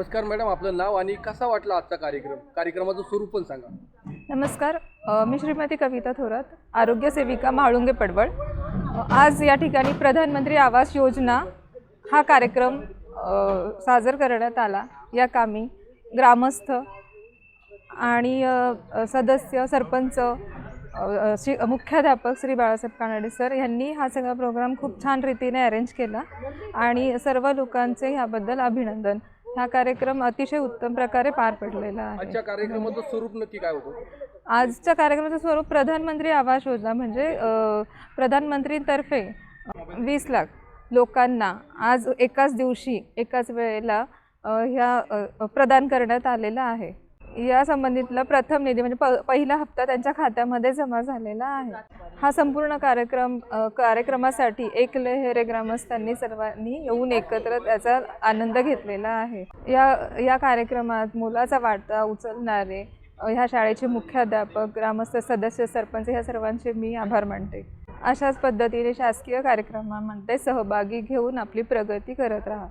नमस्कार मॅडम, आपलं नाव आणि कसा वाटला आजचा कार्यक्रमाचं स्वरूप पण सांगा. नमस्कार. मी श्रीमती कविता थोरात, आरोग्य सेविका म्हाळुंगे पडवळ. आज या ठिकाणी प्रधानमंत्री आवास योजना हा कार्यक्रम सादर करण्यात आला. या कामी ग्रामस्थ आणि सदस्य, सरपंच, मुख्याध्यापक श्री बाळासाहेब कानडे सर यांनी हा सगळा प्रोग्राम खूप छान रीतीने अरेंज केला आणि सर्व लोकांचे ह्याबद्दल अभिनंदन. हा कार्यक्रम अतिशय उत्तम प्रकारे पार पडलेला आहे. आजच्या कार्यक्रमाचं स्वरूप नक्की काय होतं? आजच्या कार्यक्रमाचं स्वरूप प्रधानमंत्री आवास योजना म्हणजे प्रधानमंत्रीतर्फे 20 लाख लोकांना आज एकाच दिवशी एकाच वेळेला प्रदान करण्यात आलेला आहे. या संबंधितला प्रथम निधी म्हणजे पहिला हप्ता त्यांच्या खात्यामध्ये जमा झालेला आहे. हा संपूर्ण कार्यक्रमासाठी एकलेहरे ग्रामस्थांनी सर्वांनी येऊन एकत्र त्याचा आनंद घेतलेला आहे. या कार्यक्रमात मोलाचा वाटा उचलणारे ह्या शाळेचे मुख्याध्यापक, ग्रामस्थ, सदस्य, सरपंच ह्या सर्वांचे मी आभार मानते. अशाच पद्धतीने शासकीय कार्यक्रमांमध्ये सहभागी घेऊन आपली प्रगती करत राहा.